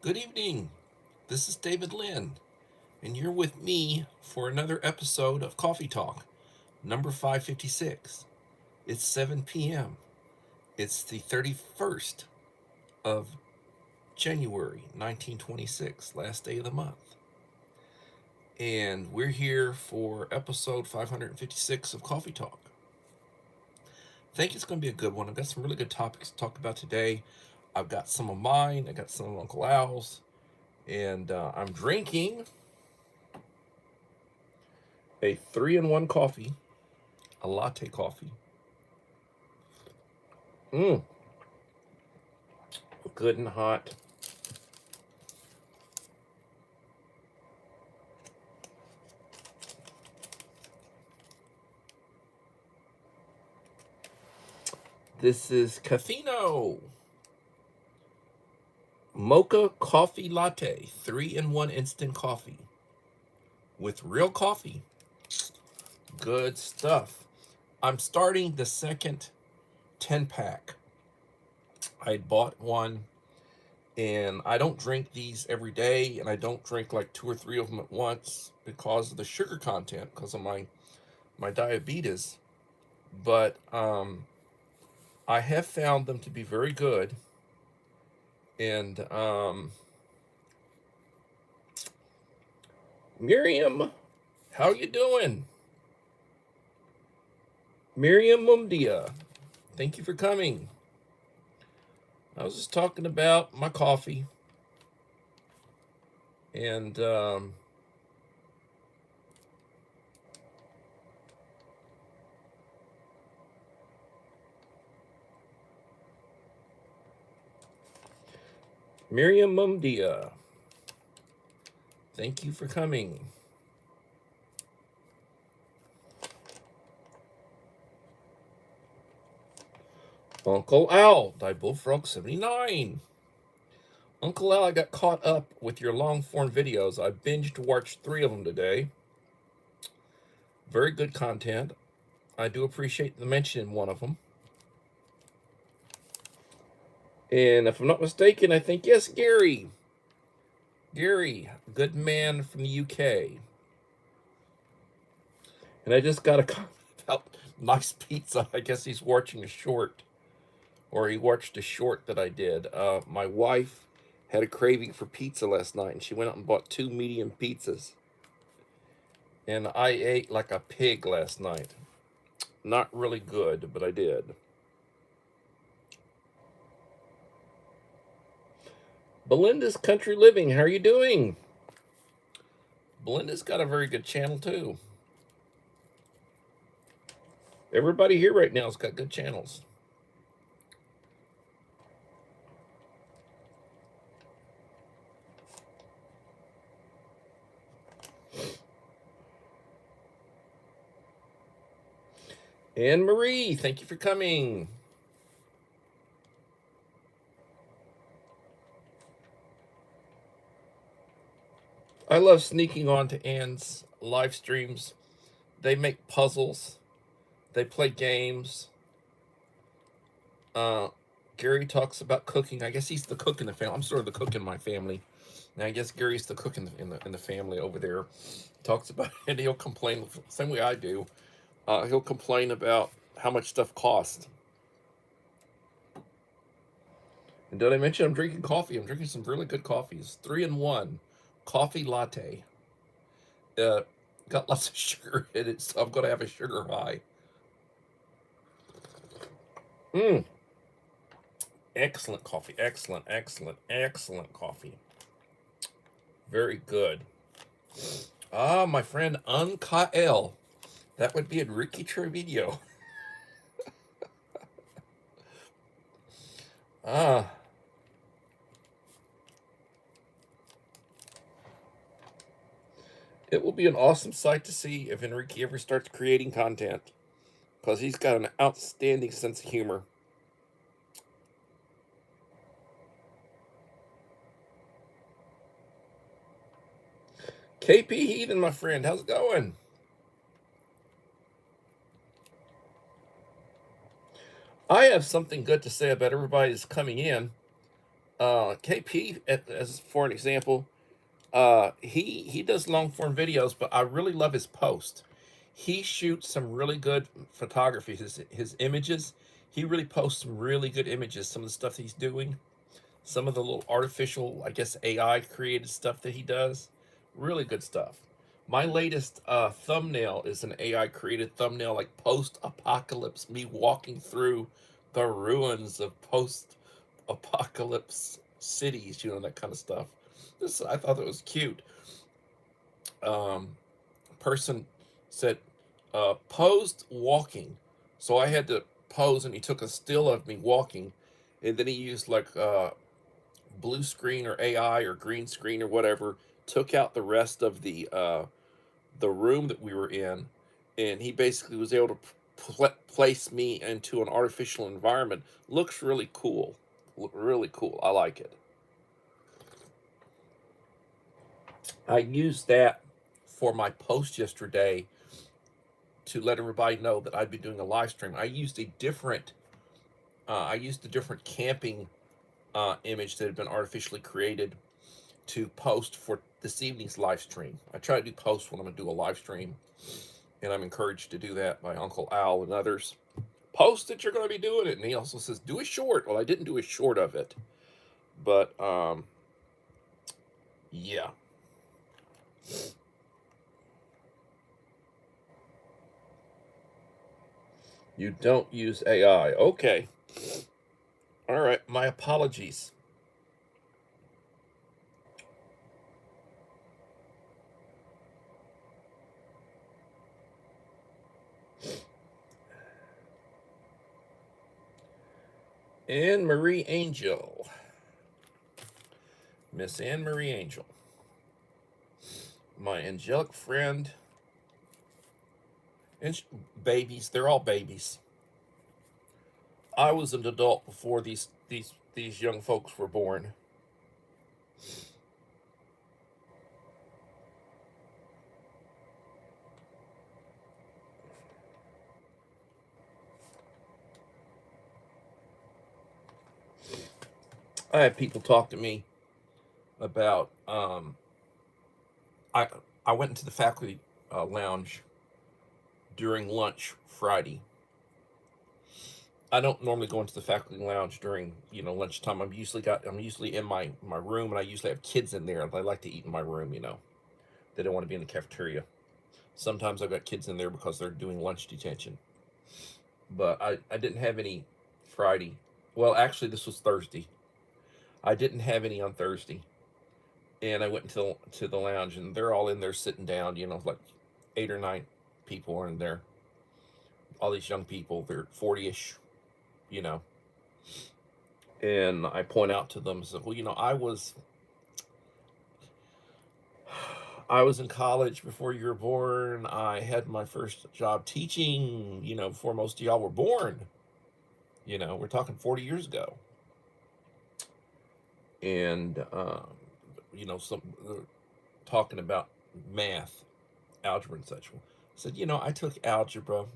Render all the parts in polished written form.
Good evening. This is David Lynn, and you're with me for another episode of Coffee Talk, number 556. It's 7 p.m. It's the 31st of January 1926, last day of the month. And we're here for episode 556 of Coffee Talk. I think it's going to be a good one. I've got some really good topics to talk about today. I've got some of mine, I got some of Uncle Al's, and I'm drinking a 3-in-1 coffee, a latte coffee. Mmm, good and hot. This is Cafino Mocha Coffee Latte, 3-in-1 instant coffee with real coffee. Good stuff. I'm starting the second 10 pack. I bought one, and I don't drink these every day, and I don't drink like 2 or 3 of them at once because of the sugar content, because of my diabetes. But I have found them to be very good, and Miriam, how you doing? Miriam Mumdia, thank you for coming. I was just talking about my coffee, and Miriam Mumdia, thank you for coming. Uncle Al, Bullfrog 79. Uncle Al, I got caught up with your long form videos. I binged watched 3 of them today. Very good content. I do appreciate the mention in one of them. And if I'm not mistaken, I think, yes, Gary. Gary, good man from the UK. And I just got a comment about nice pizza. I guess he's watching a short, or he watched a short that I did. My wife had a craving for pizza last night, and she went out and bought 2 medium pizzas. And I ate like a pig last night. Not really good, but I did. Belinda's Country Living, how are you doing? Belinda's got a very good channel too. Everybody here right now has got good channels. Anne Marie, thank you for coming. I love sneaking on to Anne's live streams. They make puzzles, they play games. Uh, Gary talks about cooking. I guess he's the cook in the family. I'm sort of the cook in my family. And I guess Gary's the cook in the family over there. Talks about it, and he'll complain the same way I do. He'll complain about how much stuff costs. And did I mention I'm drinking coffee? I'm drinking some really good coffees. 3-in-1 coffee latte. Uh, got lots of sugar in it, so I'm going to have a sugar high. Mmm. Excellent coffee. Excellent, excellent, excellent coffee. Very good. Ah, my friend Unkael. That would be Enrique Trevino. Ah. It will be an awesome sight to see if Enrique ever starts creating content, because he's got an outstanding sense of humor. KP Heathen, my friend, how's it going? I have something good to say about everybody that's coming in. KP, as for an example, he does long form videos, but I really love his post. He shoots some really good photography. His images, he really posts some really good images. Some of the stuff he's doing, some of the little artificial, I guess AI created stuff that he does, really good stuff. My latest thumbnail is an AI created thumbnail, like post apocalypse, me walking through the ruins of post apocalypse cities, that kind of stuff. This, I thought that was cute. um, Person said, posed walking. So I had to pose, and he took a still of me walking, and then he used like blue screen or AI or green screen or whatever, took out the rest of the room that we were in, and he basically was able to place me into an artificial environment. Looks really cool, really cool. I like it. I used that for my post yesterday to let everybody know that I'd be doing a live stream. I used a different camping image that had been artificially created to post for this evening's live stream. I try to do posts when I'm going to do a live stream, and I'm encouraged to do that by Uncle Al and others. Post that you're going to be doing it, and he also says do a short. Well, I didn't do a short of it, but yeah. You don't use AI. Okay. All right. My apologies. Anne Marie Angel. Miss Anne Marie Angel. My angelic friend. And babies. They're all babies. I was an adult before these young folks were born. I had people talk to me about I I went into the faculty lounge during lunch Friday. I don't normally go into the faculty lounge during lunchtime. I'm usually in my room, and I usually have kids in there. They like to eat in my room. They don't want to be in the cafeteria. Sometimes I've got kids in there because they're doing lunch detention. But I didn't have any Friday. Well, actually, this was Thursday. I didn't have any on Thursday, and I went to the lounge, and they're all in there sitting down. Like 8 or 9 people are in there. All these young people, they're 40ish, you know. And I point out to them, so well, I was in college before you were born. I had my first job teaching, before most of y'all were born. We're talking 40 years ago. And some talking about math, algebra, and such. I said, I took algebra,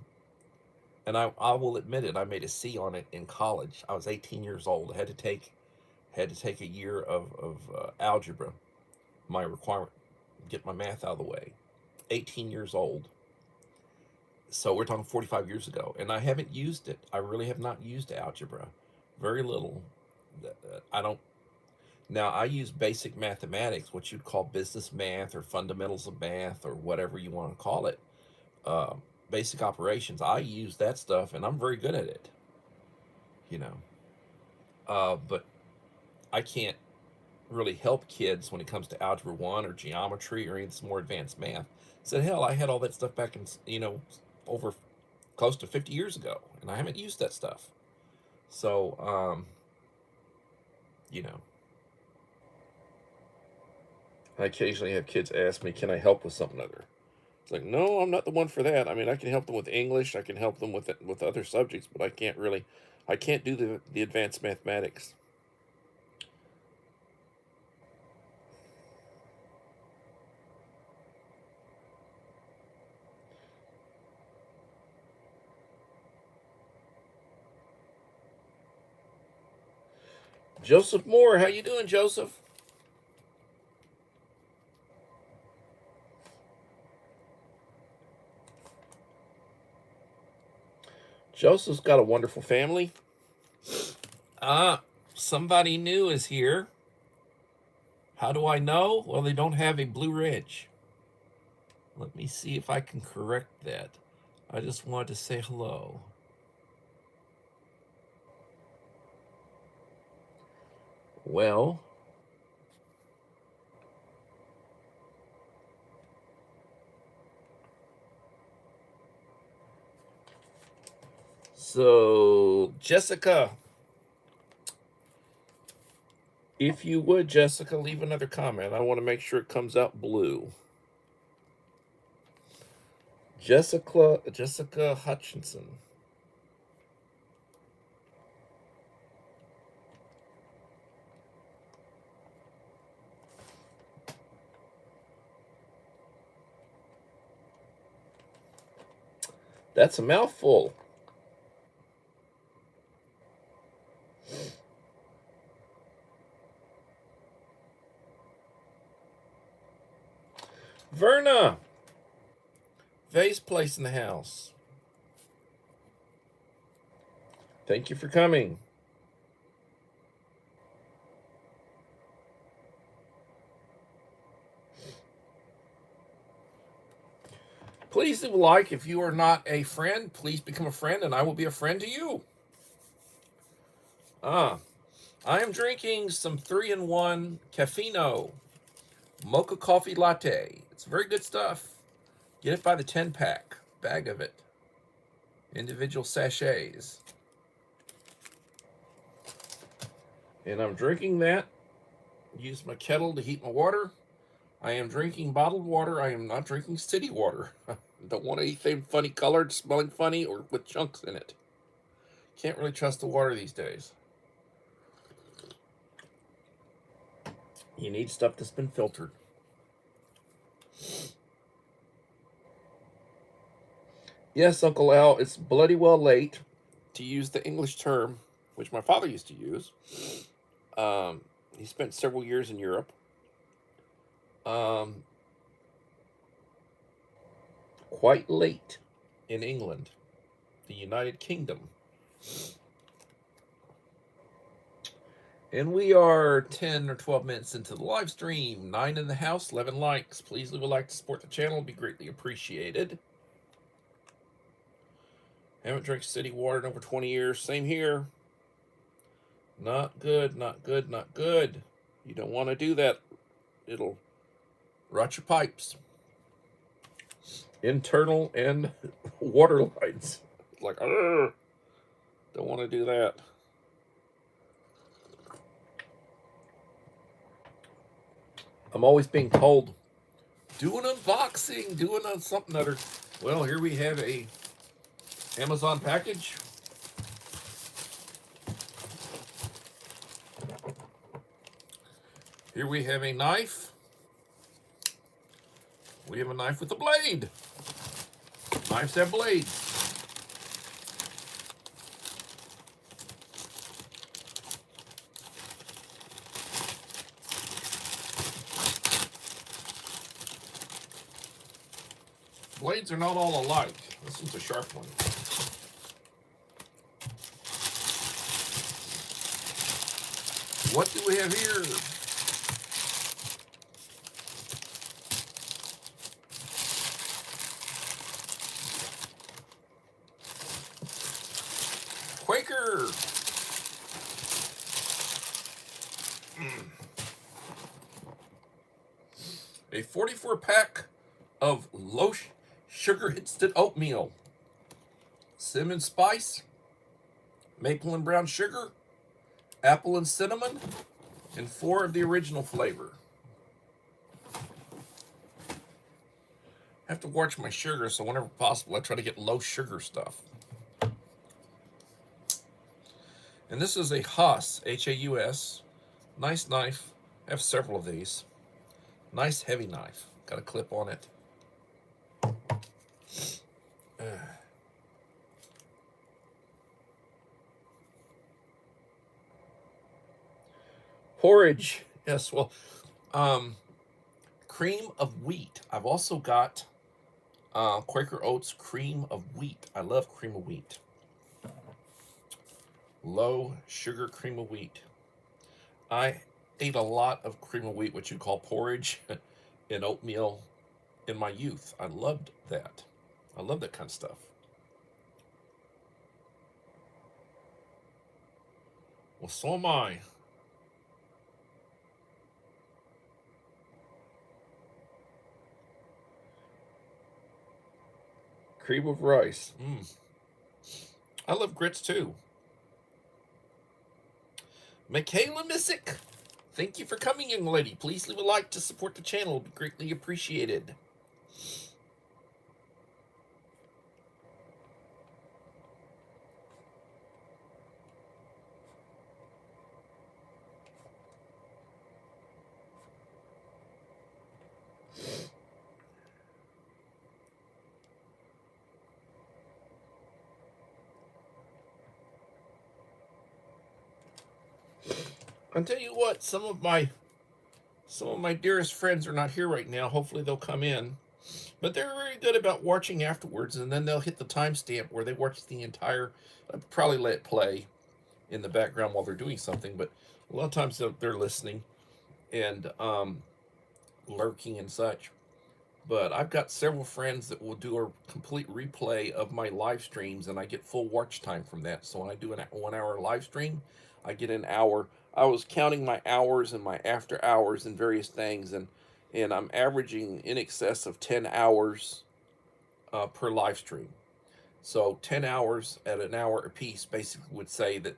and I will admit it. I made a C on it in college. I was 18 years old. I had to take a year of algebra, my requirement, get my math out of the way. 18 years old. So we're talking 45 years ago, and I haven't used it. I really have not used algebra, very little. I don't. Now I use basic mathematics, what you'd call business math or fundamentals of math or whatever you want to call it. Uh, Basic operations. I use that stuff, and I'm very good at it. You know, but I can't really help kids when it comes to algebra 1 or geometry or any of this more advanced math. Said, hell, I had all that stuff back in, over close to 50 years ago, and I haven't used that stuff. So, you know, I occasionally have kids ask me, can I help with something other? It's like, no, I'm not the one for that. I mean, I can help them with English, I can help them with other subjects, but I can't do the advanced mathematics. Joseph Moore, how you doing, Joseph? Joseph's got a wonderful family. Somebody new is here. How do I know? Well, they don't have a Blue Ridge. Let me see if I can correct that. I just wanted to say hello. Well, so Jessica, if you would, Jessica, leave another comment. I want to make sure it comes out blue. Jessica Hutchinson. That's a mouthful. Verna. Vase place in the house. Thank you for coming. Please leave a like. If you are not a friend, please become a friend and I will be a friend to you. I am drinking some 3-in-1 caffeino mocha coffee latte. It's very good stuff. Get it by the 10-pack bag of it. Individual sachets. And I'm drinking that. Use my kettle to heat my water. I am drinking bottled water. I am not drinking city water. Don't want anything funny colored, smelling funny, or with chunks in it. Can't really trust the water these days. You need stuff that's been filtered. Yes, Uncle Al, it's bloody well late, to use the English term, which my father used to use. He spent several years in Europe. Quite late in England, the United Kingdom. And we are 10 or 12 minutes into the live stream. 9 in the house, 11 likes. Please leave a like to support the channel. It'd be greatly appreciated. Haven't drank city water in over 20 years. Same here. Not good, not good, not good. You don't want to do that. It'll rot your pipes. Internal and water lines. Like, don't want to do that. I'm always being told, do an unboxing, do an something other. Well, here we have a Amazon package. Here we have a knife. We have a knife with a blade. Knives have blades. Blades are not all alike. This one's a sharp one. What do we have here? Quaker. A 44-pack of low sugar instant oatmeal. Cinnamon spice, maple and brown sugar, apple and cinnamon, and 4 of the original flavor. I have to watch my sugar, so whenever possible, I try to get low sugar stuff. And this is a Haus, H-A-U-S. Nice knife. I have several of these. Nice heavy knife. Got a clip on it. Porridge. Yes, well, cream of wheat. I've also got Quaker Oats cream of wheat. I love cream of wheat. Low sugar cream of wheat. I ate a lot of cream of wheat, what you call porridge, and oatmeal in my youth. I loved that. I love that kind of stuff. Well, so am I. Cream of rice. I love grits too. Michaela Missick. Thank you for coming, young lady. Please leave a like to support the channel. It'd be greatly appreciated. I'll tell you what, some of my dearest friends are not here right now. Hopefully they'll come in. But they're very good about watching afterwards, and then they'll hit the timestamp where they watch the entire. I'd probably let it play in the background while they're doing something, but a lot of times they're listening and lurking and such. But I've got several friends that will do a complete replay of my live streams, and I get full watch time from that. So when I do a 1 hour live stream, I get an hour. I was counting my hours and my after hours and various things, and I'm averaging in excess of 10 hours per live stream. So 10 hours at an hour apiece basically would say that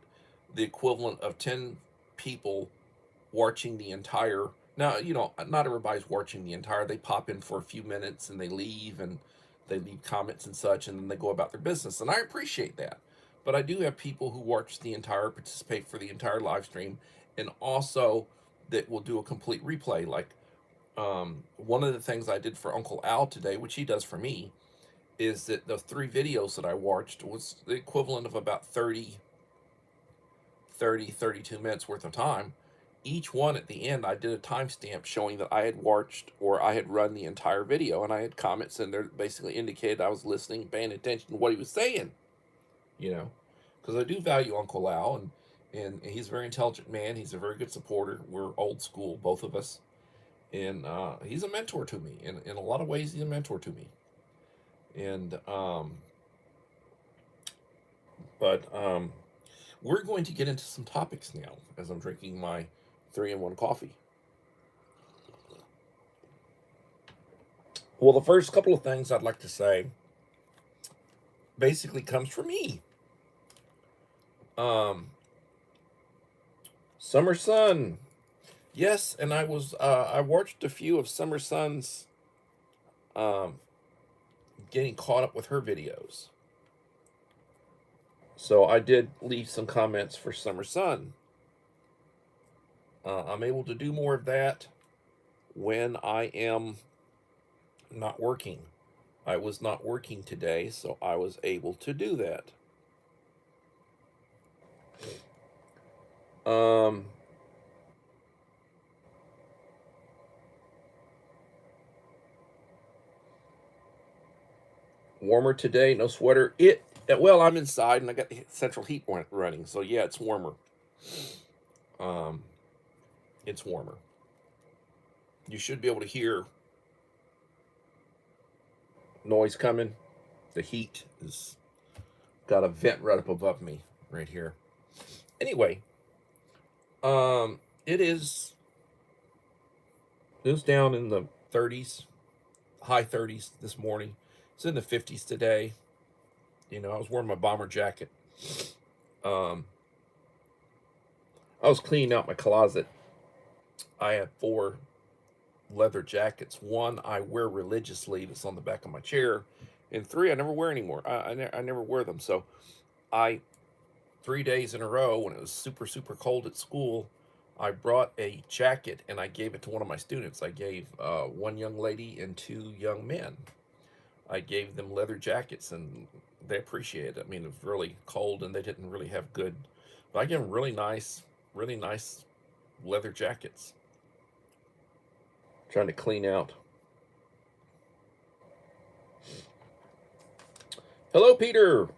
the equivalent of 10 people watching the entire. Now, not everybody's watching the entire. They pop in for a few minutes and they leave, and they leave comments and such, and then they go about their business. And I appreciate that. But I do have people who watch the entire, participate for the entire live stream, and also that will do a complete replay. Like one of the things I did for Uncle Al today, which he does for me, is that the 3 videos that I watched was the equivalent of about 32 minutes worth of time. Each one at the end, I did a timestamp showing that I had watched or I had run the entire video, and I had comments in there that basically indicated I was listening, paying attention to what he was saying, you know, because I do value Uncle Al, and he's a very intelligent man. He's a very good supporter. We're old school, both of us, and he's a mentor to me. In a lot of ways, he's a mentor to me. And we're going to get into some topics now as I'm drinking my 3-in-1 coffee. Well, the first couple of things I'd like to say basically comes from me. Summer Sun. Yes, and I watched a few of Summer Sun's getting caught up with her videos. So I did leave some comments for Summer Sun. I'm able to do more of that when I am not working. I was not working today, so I was able to do that. Warmer today, no sweater. Well, I'm inside and I got central heat running, so yeah, it's warmer. It's warmer. You should be able to hear noise coming. The heat is got a vent right up above me right here. Anyway, it was down in the 30s, high 30s this morning. It's in the 50s today. I was wearing my bomber jacket. I was cleaning out my closet. I have 4 leather jackets. 1 I wear religiously, that's on the back of my chair, and 3 I never wear anymore. I never wear them. So 3 days in a row, when it was super, super cold at school, I brought a jacket and I gave it to one of my students. I gave 1 young lady and 2 young men. I gave them leather jackets, and they appreciated it. I mean, it was really cold and they didn't really have good, but I gave them really nice leather jackets. Trying to clean out. Hello, Peter.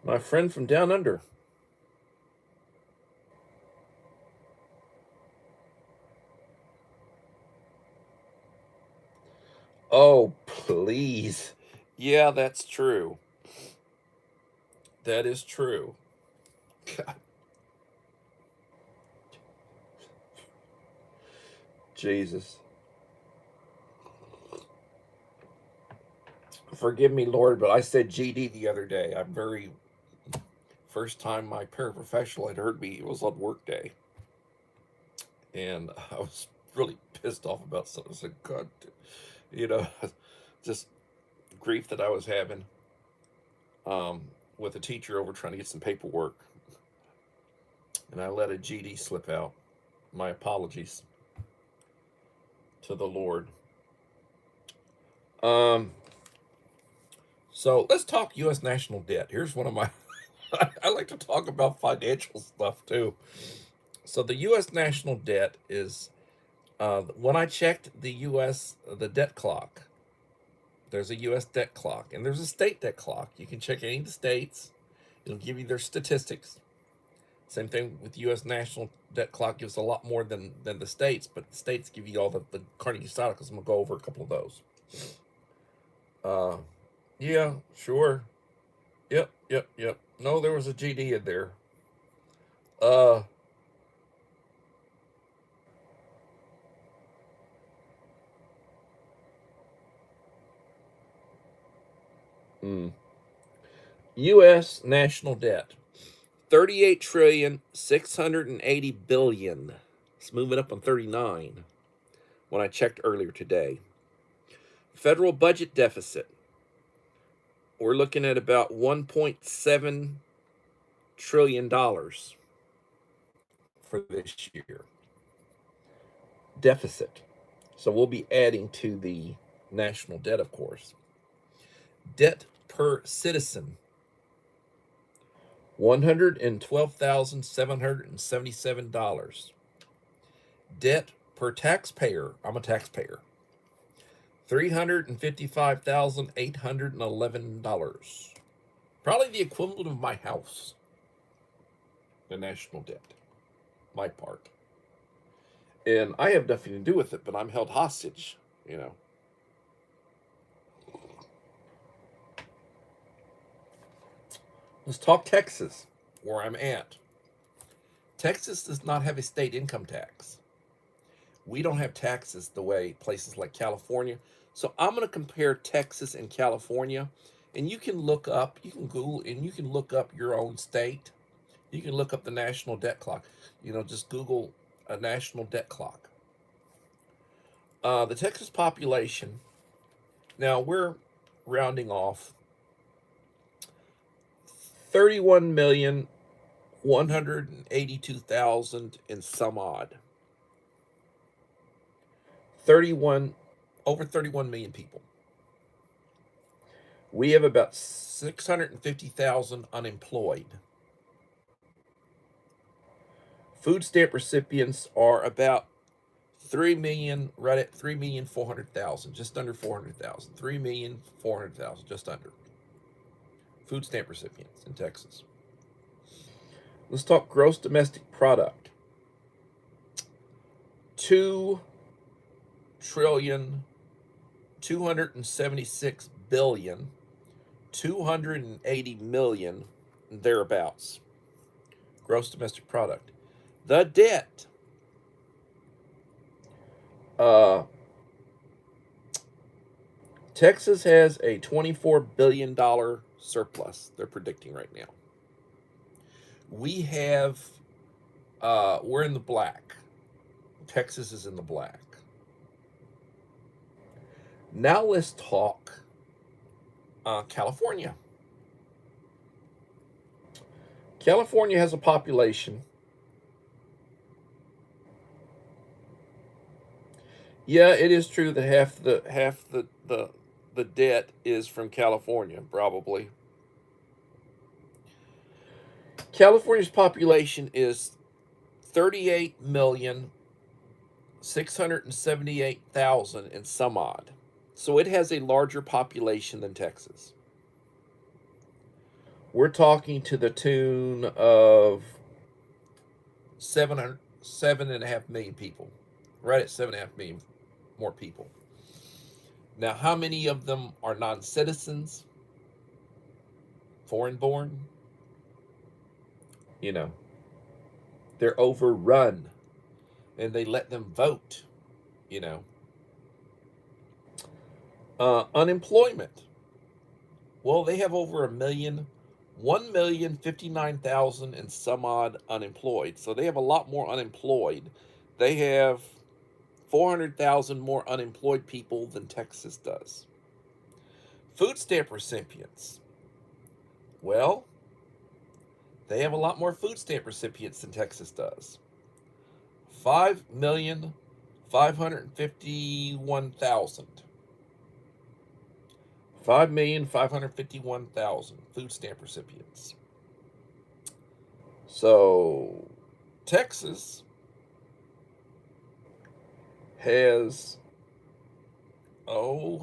My friend from down under. Oh, please. Yeah, that's true. That is true. God. Jesus. Forgive me, Lord, but I said GD the other day. I'm very first time my paraprofessional had heard me, it was on work day. And I was really pissed off about something. I said, God, you know, just grief that I was having with a teacher over trying to get some paperwork. And I let a GD slip out. My apologies to the Lord. So let's talk U.S. national debt. Here's one of my, I like to talk about financial stuff too. So the U.S. national debt is, when I checked the U.S., the debt clock, there's a U.S. debt clock and there's a state debt clock. You can check any of the states. It'll give you their statistics. Same thing with U.S. national debt clock gives a lot more than the states, but the states give you all the Carnegie style because I'm going to go over a couple of those. Yeah, sure. Yep. No, there was a GD in there. Uh, mm. U.S. national debt, 38,680,000,000,000. It's moving up on 39 when I checked earlier today. Federal budget deficit, we're looking at about $1.7 trillion for this year. Deficit. So we'll be adding to the national debt, of course. Debt per citizen, $112,777. Debt per taxpayer, I'm a taxpayer, $355,811. Probably the equivalent of my house, the national debt, my part. And I have nothing to do with it, but I'm held hostage, you know. Let's talk Texas, where I'm at. Texas does not have a state income tax. We don't have taxes the way places like California. So I'm going to compare Texas and California, and you can look up, you can Google, and you can look up your own state. You can look up the national debt clock. You know, just Google a national debt clock. The Texas population, now we're rounding off 31,182,000 and some odd. 31, over 31 million people. We have about 650,000 unemployed. Food stamp recipients are about 3 million, right at 3,400,000, just under 400,000. 3,400,000, just under. Food stamp recipients in Texas. Let's talk gross domestic product. 2,276,280,000,000 thereabouts. Gross domestic product. The debt. Texas has a $24 billion surplus, they're predicting right now. We have, we're in the black. Texas is in the black. Now let's talk California. California has a population Yeah, it is true that half the debt is from California, probably. California's population is 38,678,000 and some odd. So it has a larger population than Texas. We're talking to the tune of 7.5 million people. Right at 7.5 million more people. Now, how many of them are non-citizens, foreign born? You know, they're overrun and they let them vote, you know. Unemployment. Well, they have over 1,059,000 and some odd unemployed. So they have a lot more unemployed. They have 400,000 more unemployed people than Texas does. Food stamp recipients. Well, they have a lot more food stamp recipients than Texas does. 5,551,000. 5,551,000 food stamp recipients. So Texas has a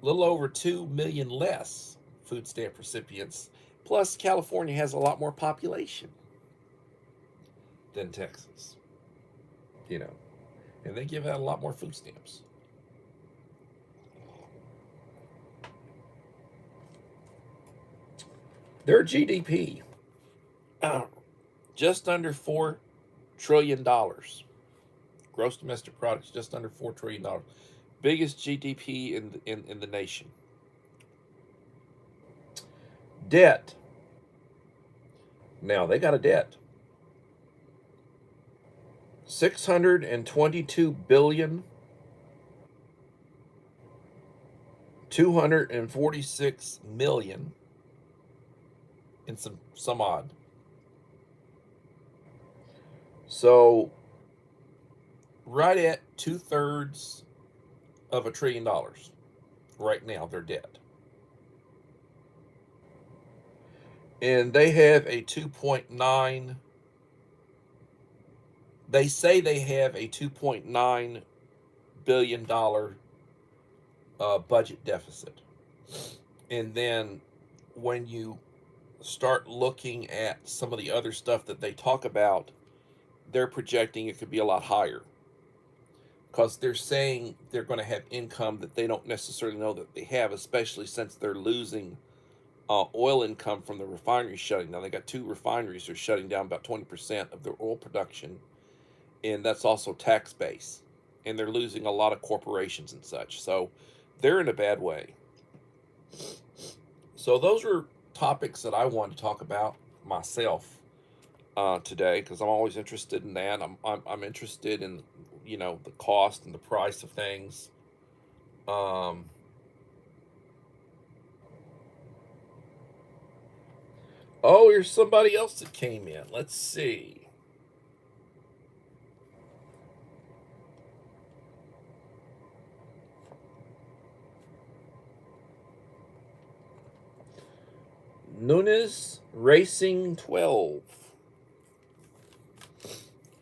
little over 2 million less food stamp recipients. Plus, California has a lot more population than Texas, you know, and they give out a lot more food stamps. Their GDP, just under $4 trillion. Gross domestic product is just under $4 trillion. Biggest GDP in the nation. Debt. Now they got a debt. 622,246,000,000 and some odd. So right at 2/3 of $1 trillion right now, their debt. And they have a 2.9, they say they have a $2.9 billion budget deficit. And then when you start looking at some of the other stuff that they talk about, they're projecting it could be a lot higher, because they're saying they're going to have income that they don't necessarily know that they have, especially since they're losing oil income from the refineries shutting down. They got 2 refineries that are shutting down about 20% of their oil production, and that's also tax base. And they're losing a lot of corporations and such. So they're in a bad way. So those are topics that I wanted to talk about myself today, because I'm always interested in that. I'm interested in, you know, the cost and the price of things. Um, oh, here's somebody else that came in. Let's see. Nunes Racing 12.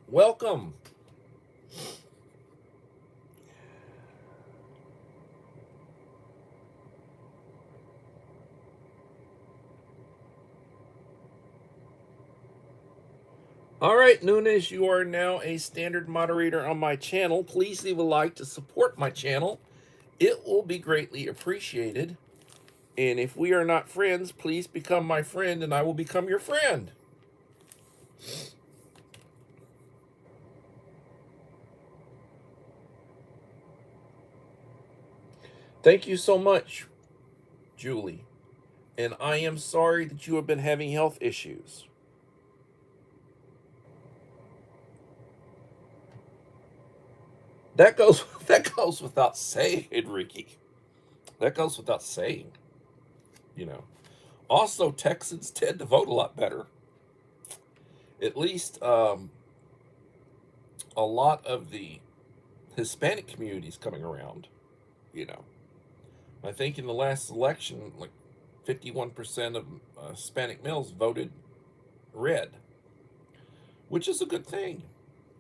Welcome. All right, Nunes, you are now a standard moderator on my channel. Please leave a like to support my channel. It will be greatly appreciated. And if we are not friends, please become my friend and I will become your friend. Thank you so much, Julie. And I am sorry that you have been having health issues. That goes that goes without saying, Ricky. That goes without saying, you know. Also, Texans tend to vote a lot better. At least a lot of the Hispanic communities coming around. You know, I think in the last election, like 51% of Hispanic males voted red, which is a good thing.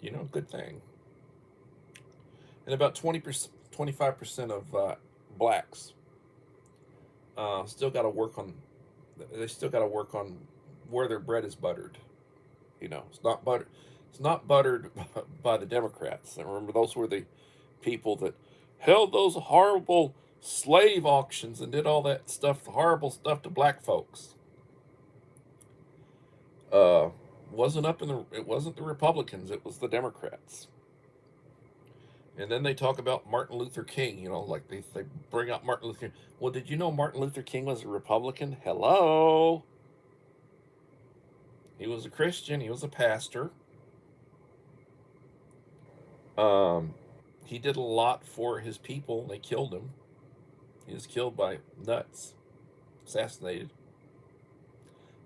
You know, good thing. And about 20%, 25% of blacks still got to work on. They still got to work on where their bread is buttered. You know, it's not butter. It's not buttered by the Democrats. And remember, those were the people that held those horrible slave auctions and did all that stuff, horrible stuff to black folks. Uh, wasn't up in the. It wasn't the Republicans. It was the Democrats. And then they talk about Martin Luther King. You know, like they bring up Martin Luther King. Well, did you know Martin Luther King was a Republican? Hello. He was a Christian. He was a pastor. Um, he did a lot for his people. They killed him. He was killed by nuts, assassinated.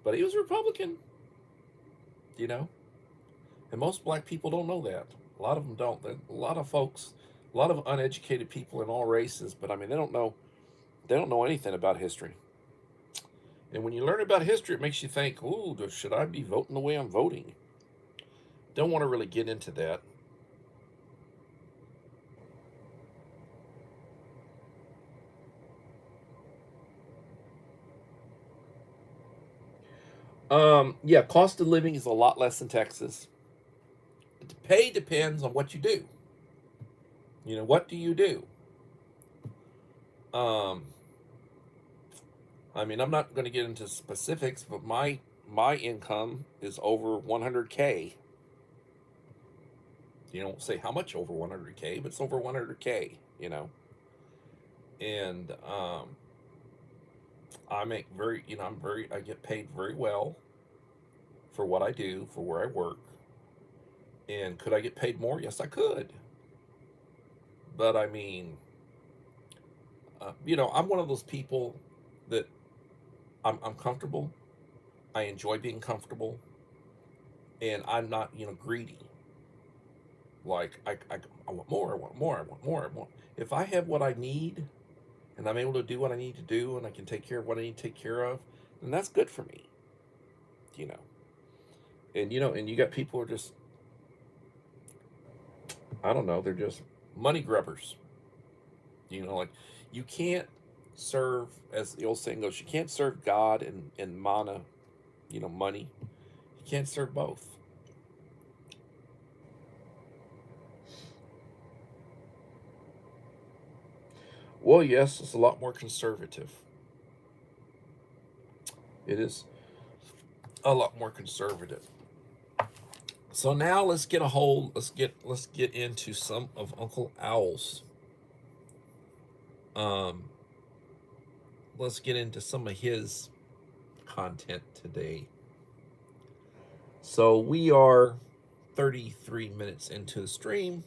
But he was a Republican, you know. And most black people don't know that. A lot of them don't. A lot of folks, a lot of uneducated people in all races. But I mean, they don't know. They don't know anything about history. And when you learn about history, it makes you think, "Ooh, should I be voting the way I'm voting?" Don't want to really get into that. Yeah, cost of living is a lot less in Texas. The pay depends on what you do. You know, what do you do? Um, I mean, I'm not going to get into specifics, but my income is over 100K. You don't say how much over 100K, but it's over 100K. You know, and I make very, you know, I get paid very well for what I do, for where I work. And could I get paid more? Yes, I could. But I mean, you know, I'm one of those people that I'm comfortable. I enjoy being comfortable, and I'm not, you know, greedy. Like I want more. I want more. I want more. I want. If I have what I need, and I'm able to do what I need to do, and I can take care of what I need to take care of, then that's good for me. You know, and you know, and you got people who are just, I don't know, they're just money grubbers. You know, like you can't serve, as the old saying goes, you can't serve God and mana, you know, money. You can't serve both. Well, yes, it's a lot more conservative. It is a lot more conservative. So now let's get a hold. Let's get into some of Uncle Owl's. Um, let's get into some of his content today. So we are 33 minutes into the stream.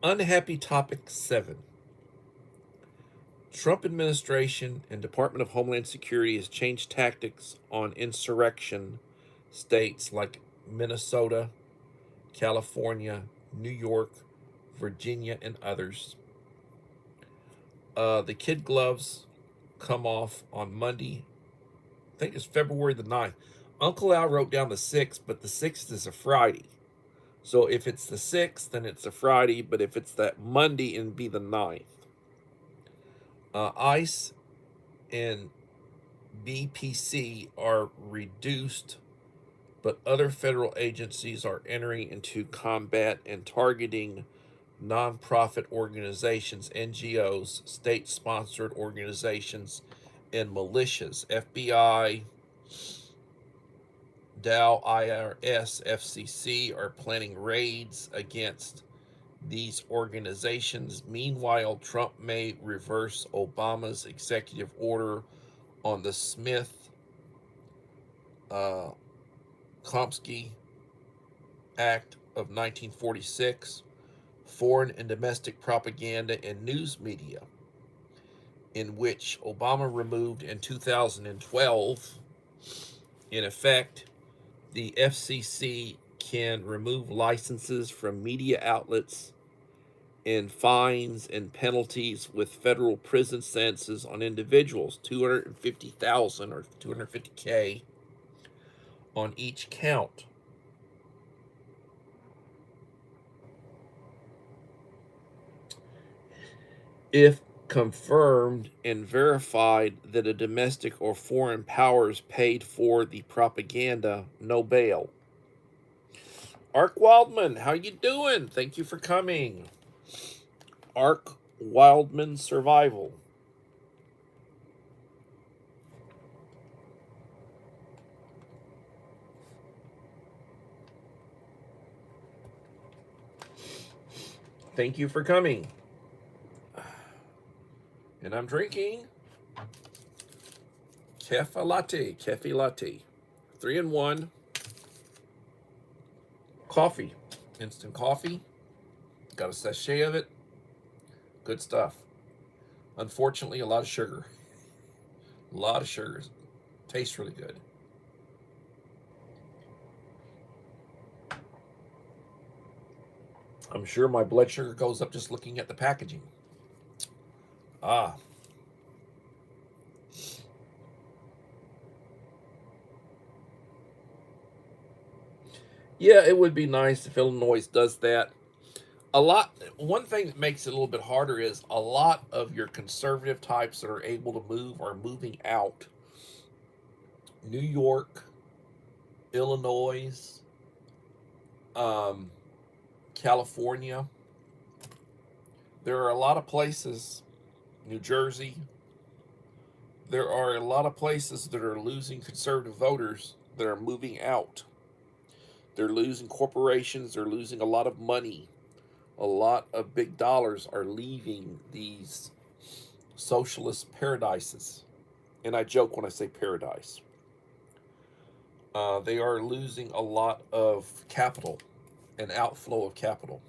Unhappy topic 7. Trump administration and Department of Homeland Security has changed tactics on insurrection states like Minnesota, California, New York, Virginia, and others. The kid gloves come off on Monday. I think it's February the 9th. Uncle Al wrote down the 6th, but the 6th is a Friday. So if it's the 6th, then it's a Friday. But if it's that Monday, it'd be the 9th. ICE and BPC are reduced, but other federal agencies are entering into combat and targeting nonprofit organizations, NGOs, state sponsored organizations, and militias. FBI, Dow, IRS, FCC are planning raids against these organizations. Meanwhile, Trump may reverse Obama's executive order on the Smith uh, Komsky Act of 1946, foreign and domestic propaganda and news media, in which Obama removed in 2012. In effect, the FCC can remove licenses from media outlets in fines and penalties with federal prison sentences on individuals, 250,000 or 250K on each count. If confirmed and verified that a domestic or foreign powers paid for the propaganda, no bail. Ark Wildman, how you doing? Thank you for coming. Ark Wildman Survival. Thank you for coming. And I'm drinking cafe latte, 3-in-1 coffee, instant coffee. Got a sachet of it. Good stuff. Unfortunately, a lot of sugar. A lot of sugars. Tastes really good. I'm sure my blood sugar goes up just looking at the packaging. Ah. Yeah, it would be nice if Illinois does that. One thing that makes it a little bit harder is a lot of your conservative types that are able to move are moving out. New York, Illinois, um, California. There are a lot of places, New Jersey. There are a lot of places that are losing conservative voters that are moving out. They're losing corporations. They're losing a lot of money. A lot of big dollars are leaving these socialist paradises. And I joke when I say paradise. They are losing a lot of capital, an outflow of capital.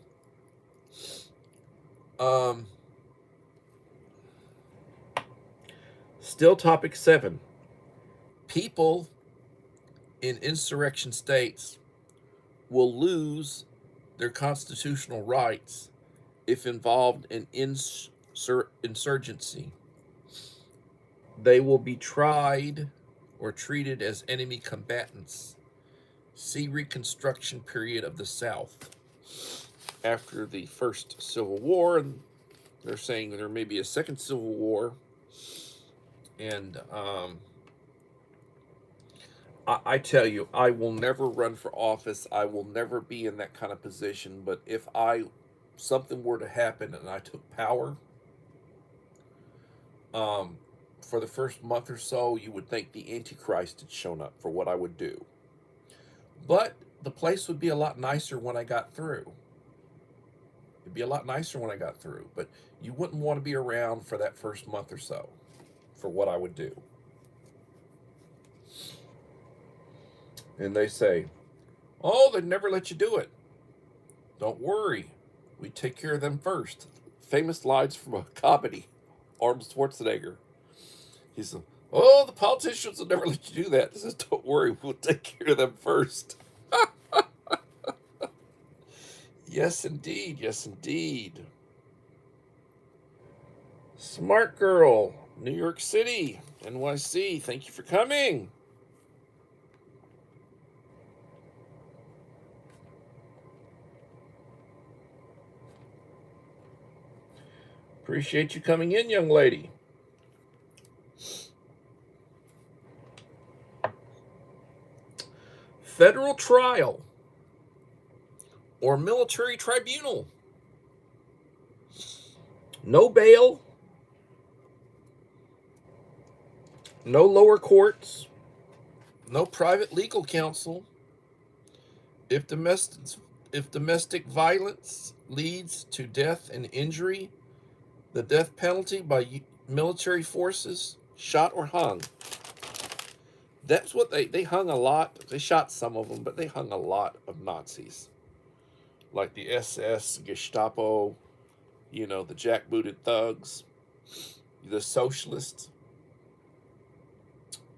Still topic 7. People in insurrection states will lose their constitutional rights if involved in insurgency. They will be tried or treated as enemy combatants. See Reconstruction period of the South. After the first Civil War, and they're saying there may be a second Civil War. And I tell you, I will never run for office. I will never be in that kind of position. But if something were to happen and I took power, for the first month or so, you would think the Antichrist had shown up for what I would do. But the place would be a lot nicer when I got through. It'd be a lot nicer when I got through. But you wouldn't want to be around for that first month or so for what I would do. And they say, oh, they'd never let you do it. Don't worry. We take care of them first. Famous lines from a comedy, Arnold Schwarzenegger. He said, oh, the politicians will never let you do that. He says, don't worry, we'll take care of them first. Yes, indeed. Yes, indeed. Smart Girl, New York City, NYC. Thank you for coming. Appreciate you coming in, young lady. Federal trial or military tribunal. No bail. No lower courts. No private legal counsel. If domestic violence leads to death and injury, the death penalty by military forces, shot or hung. That's what they hung a lot. They shot some of them, but they hung a lot of Nazis. Like the SS, Gestapo, the jackbooted thugs, the socialists.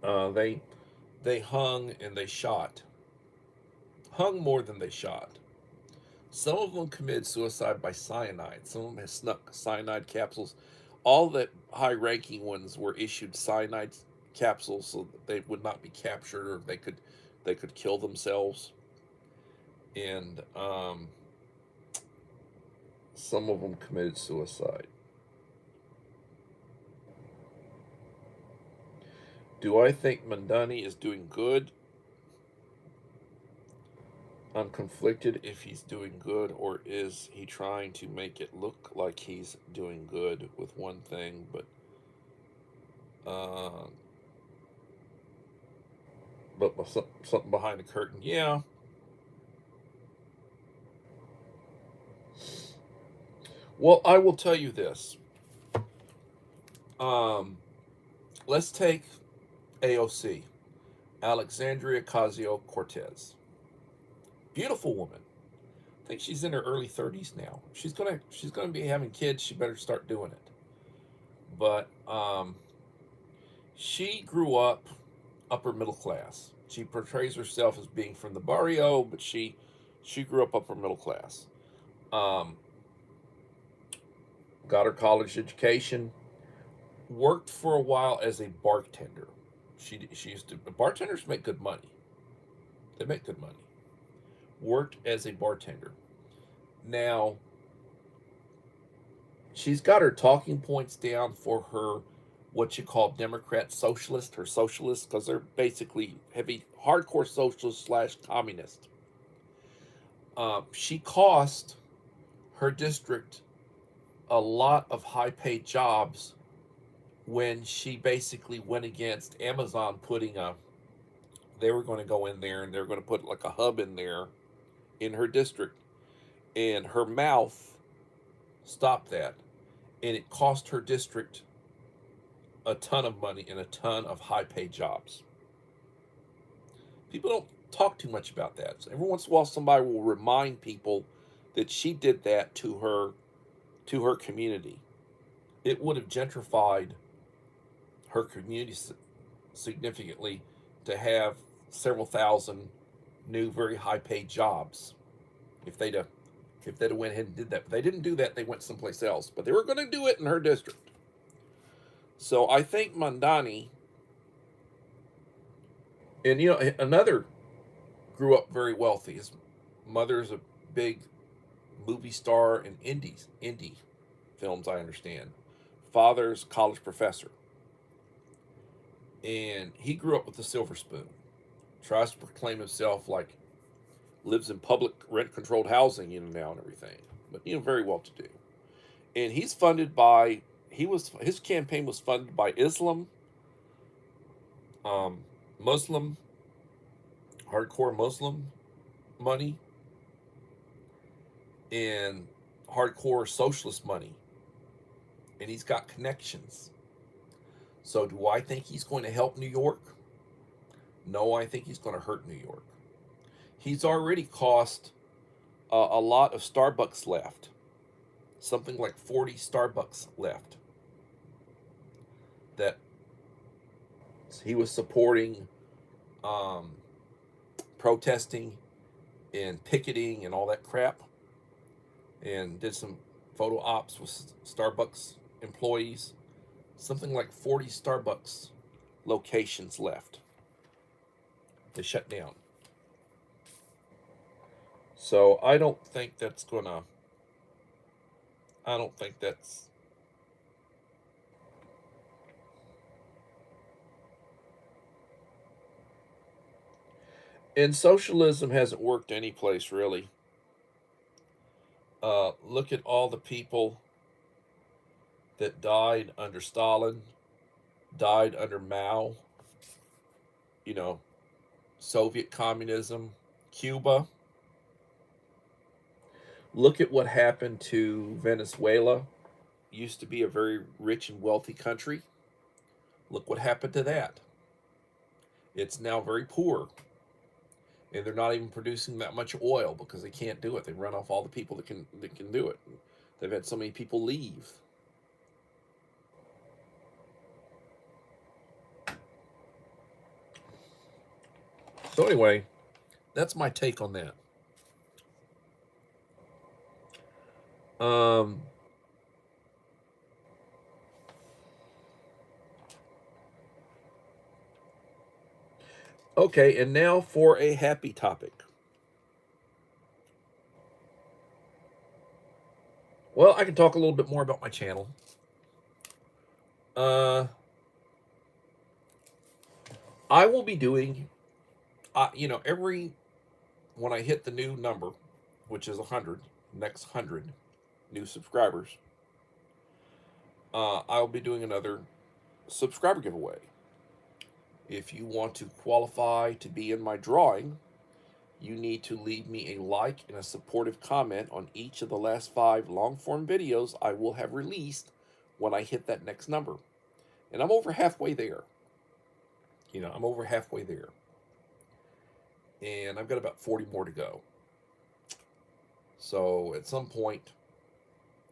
They hung and they shot. Hung more than they shot. Some of them committed suicide by cyanide. Some of them have snuck cyanide capsules. All the high-ranking ones were issued cyanide capsules so that they would not be captured or they could kill themselves. And some of them committed suicide. Do I think Mandani is doing good? I'm conflicted if he's doing good or is he trying to make it look like he's doing good with one thing, uh, but something behind the curtain. Yeah. Well, I will tell you this. Um, let's take AOC, Alexandria Ocasio Cortez. Beautiful woman. I think she's in her early 30s now. She's gonna be having kids. She better start doing it. But she grew up upper middle class. She portrays herself as being from the barrio, but she grew up upper middle class. Um, got her college education. Worked for a while as a bartender. She used to. Bartenders make good money. They make good money. Worked as a bartender. Now she's got her talking points down for her what you call Democrat socialist, her socialists, because they're basically heavy, hardcore socialist slash communist. She cost her district a lot of high paid jobs when she basically went against Amazon putting a, they were going to go in there and they're going to put like a hub in there in her district. And her mouth stopped that. And it cost her district a ton of money and a ton of high paid jobs. People don't talk too much about that. So every once in a while, somebody will remind people that she did that to her community. It would have gentrified her community significantly to have several thousand new, very high paid jobs if they'd have went ahead and did that. But they didn't do that. They went someplace else. But they were going to do it in her district. So I think Mandani, and another grew up very wealthy. His mother's a big movie star in indie films, I understand. Father's college professor. And he grew up with a silver spoon. Tries to proclaim himself like lives in public rent controlled housing, now and everything. But very well to do. And he's funded by his campaign was funded by Islam, um, Muslim, hardcore Muslim money, and hardcore socialist money. And he's got connections. So do I think he's going to help New York? No, I think he's going to hurt New York. He's already cost a lot of Starbucks left. Something like 40 Starbucks left. That he was supporting protesting and picketing and all that crap. And did some photo ops with Starbucks employees. Something like 40 Starbucks locations left. They shut down. So I don't think that's and socialism hasn't worked any place really. Look at all the people that died under Stalin, died under Mao, you know, Soviet communism, Cuba. Look at what happened to Venezuela. Used to be a very rich and wealthy country. Look what happened to that. It's now very poor. And they're not even producing that much oil because they can't do it. They run off all the people that can do it. They've had so many people leave. So anyway, that's my take on that. Um, okay, and now for a happy topic. Well, I can talk a little bit more about my channel. Uh, I will be doing, every when I hit the new number, which is 100, next 100 new subscribers, I'll be doing another subscriber giveaway. If you want to qualify to be in my drawing, you need to leave me a like and a supportive comment on each of the last 5 long form videos I will have released when I hit that next number. And I'm over halfway there. I'm over halfway there. And I've got about 40 more to go. So at some point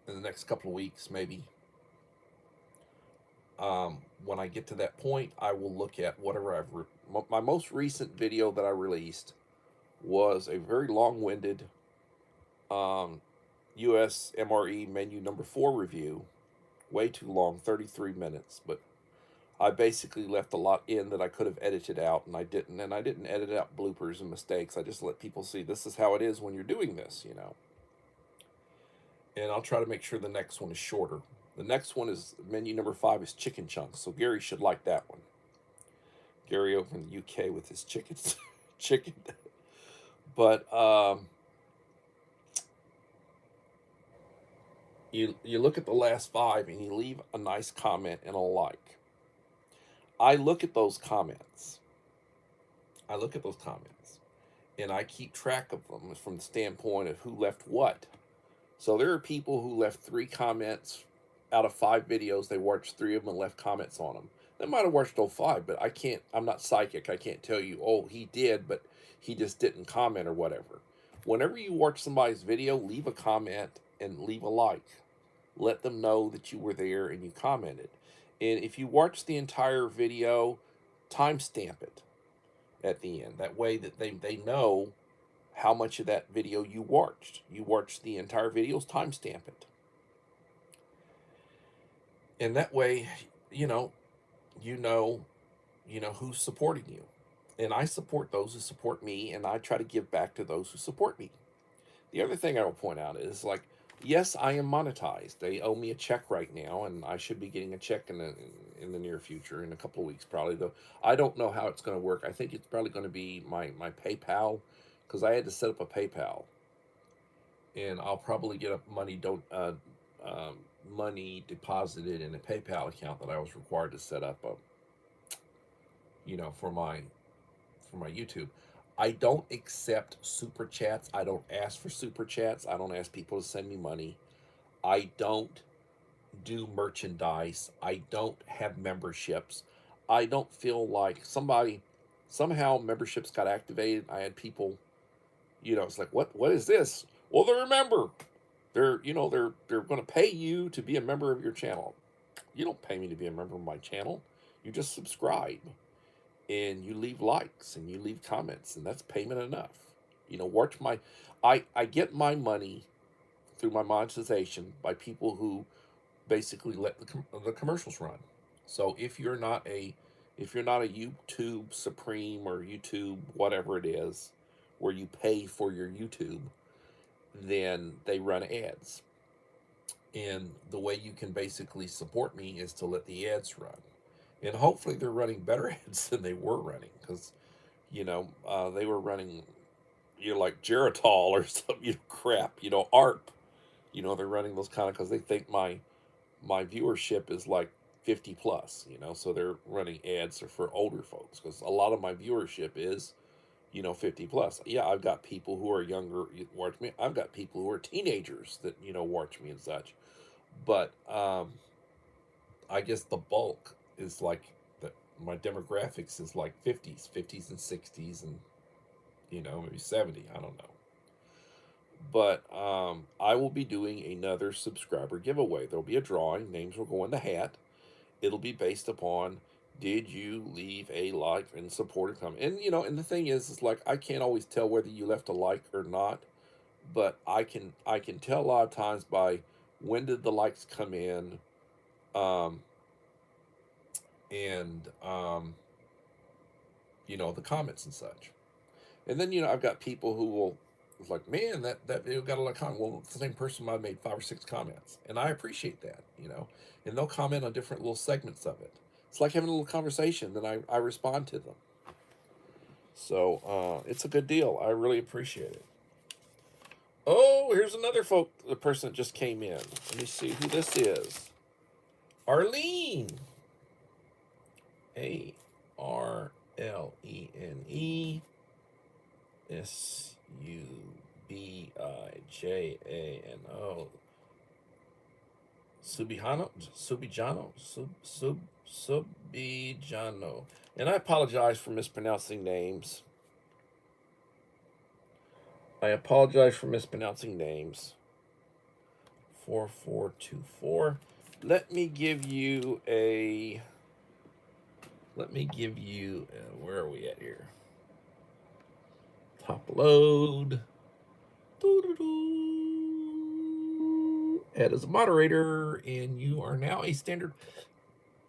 in the next couple of weeks, maybe, when I get to that point, I will look at whatever my most recent video that I released was a very long-winded um, US MRE menu number 4 review. Way too long, 33 minutes, but I basically left a lot in that I could have edited out, and I didn't. And I didn't edit out bloopers and mistakes. I just let people see this is how it is when you're doing this. And I'll try to make sure the next one is shorter. The next one is menu number 5 is chicken chunks, so Gary should like that one. Gary over in the UK with his chickens, chicken. But you look at the last 5 and you leave a nice comment and a like. I look at those comments. I look at those comments, and I keep track of them from the standpoint of who left what. So there are people who left 3 comments out of 5 videos. They watched 3 of them and left comments on them. They might have watched all 5, but I'm not psychic. I can't tell you, oh, he did, but he just didn't comment or whatever. Whenever you watch somebody's video, leave a comment and leave a like. Let them know that you were there and you commented. And if you watch the entire video, timestamp it at the end. That way that they know how much of that video you watched. You watched the entire videos, timestamp it. And that way, you know, you know, who's supporting you. And I support those who support me, and I try to give back to those who support me. The other thing I will point out is yes, I am monetized. They owe me a check right now, and I should be getting a check in the near future, in a couple of weeks probably. Though I don't know how it's going to work. I think it's probably going to be my PayPal, because I had to set up a PayPal, and I'll probably get um, money deposited in a PayPal account that I was required to set up, for my YouTube. I don't accept super chats. I don't ask for super chats. I don't ask people to send me money. I don't do merchandise. I don't have memberships. I don't feel like somehow memberships got activated. I had people, it's like, what is this? Well, they're a member. They're going to pay you to be a member of your channel. You don't pay me to be a member of my channel. You just subscribe and you leave likes and you leave comments, and that's payment enough. Watch I get my money through my monetization by people who basically let the commercials run. So if you're not a YouTube Supreme or YouTube whatever it is, where you pay for your YouTube, then they run ads. And the way you can basically support me is to let the ads run. And hopefully they're running better ads than they were running, because they were running like Geritol or some crap, ARP. They're running those kind of, because they think my viewership is like 50 plus, so they're running ads for older folks, because a lot of my viewership is 50 plus. Yeah, I've got people who are younger watch me. I've got people who are teenagers that watch me and such. But I guess the bulk is like my demographics is like 50s and 60s, and maybe 70. I don't know. But I will be doing another subscriber giveaway. There'll be a drawing. Names will go in the hat. It'll be based upon, did you leave a like and support a comment? And and the thing is like, I can't always tell whether you left a like or not, but I can tell a lot of times by when did the likes come in, um, and the comments and such. And then I've got people who will it's like, man, that video got a lot of comments. Well, it's the same person might have made 5 or 6 comments, and I appreciate that. And they'll comment on different little segments of it. It's like having a little conversation. Then I respond to them. So it's a good deal. I really appreciate it. Oh, here's another the person that just came in. Let me see who this is. Arlene. ARLENESUBIJANO. Subijano. And I apologize for mispronouncing names. 4424. Let me give you where are we at here? Top load. Add as a moderator, and you are now a standard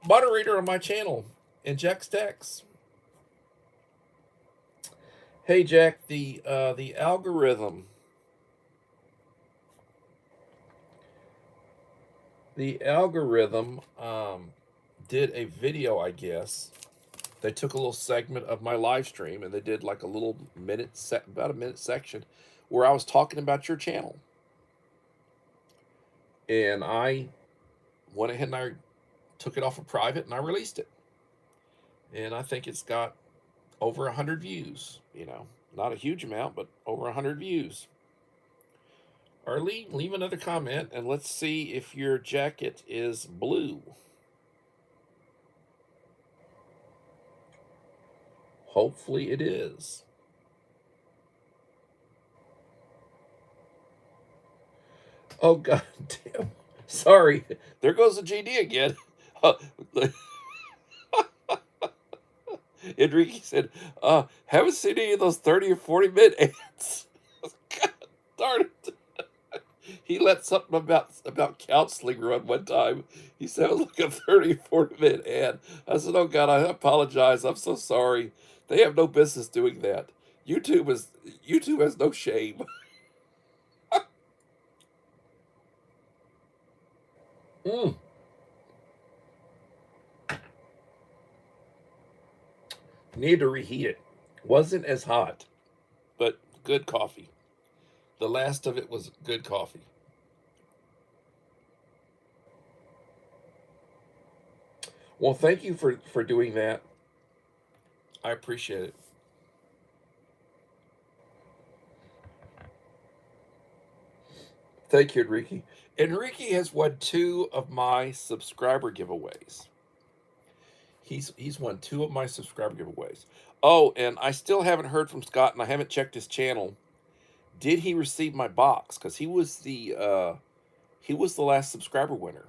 moderator on my channel. And Jack Stacks. Hey Jack, the algorithm. The algorithm did a video, I guess. They took a little segment of my live stream and they did like a little about a minute section where I was talking about your channel. And I went ahead and I took it off of private and I released it. And I think it's got over 100 views, not a huge amount, but over 100 views. Arlene, leave another comment and let's see if your jacket is blue. Hopefully it is. Oh, God damn. Sorry. There goes the GD again. Enrique said, haven't seen any of those 30 or 40-minute ads. God darn it. He let something about counseling run one time. He said it was like a 30 or 40-minute ad. I said, oh, God, I apologize. I'm so sorry. They have no business doing that. YouTube has no shame. Need to reheat it. Wasn't as hot, but good coffee. The last of it was good coffee. Well, thank you for doing that. I appreciate it. Thank you, Enrique. Enrique has won 2 of my subscriber giveaways. He's won 2 of my subscriber giveaways. Oh, and I still haven't heard from Scott, and I haven't checked his channel. Did he receive my box? Because he was the last subscriber winner,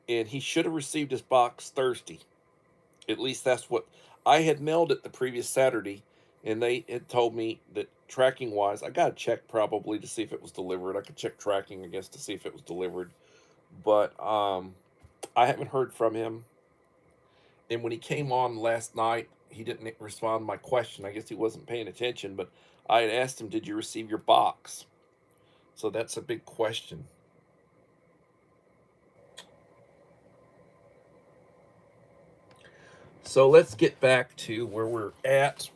and he should have received his box Thursday. At least that's what I had mailed it the previous Saturday, and they had told me that tracking wise, I gotta check probably to see if it was delivered. I could check tracking, I guess, to see if it was delivered, but I haven't heard from him. And when he came on last night, he didn't respond to my question. I guess he wasn't paying attention, but I had asked him, did you receive your box? So that's a big question. So let's get back to where we're at.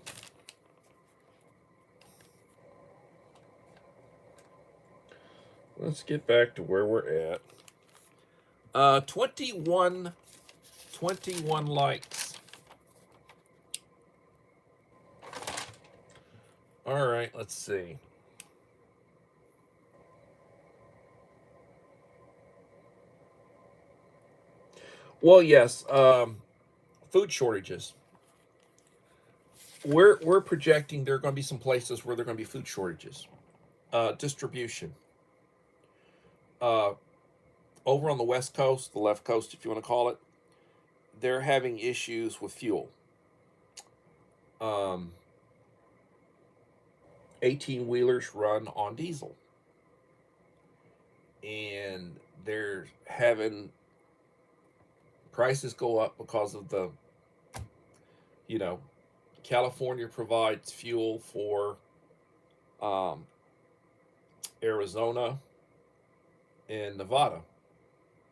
Let's get back to where we're at. 21 likes. All right, let's see. Well, yes, food shortages. We're projecting there are going to be some places where there are going to be food shortages. Distribution. Over on the West Coast, the left coast, if you want to call it, they're having issues with fuel. 18-wheelers run on diesel. And they're having prices go up because of the, you know, California provides fuel for um, Arizona and Nevada,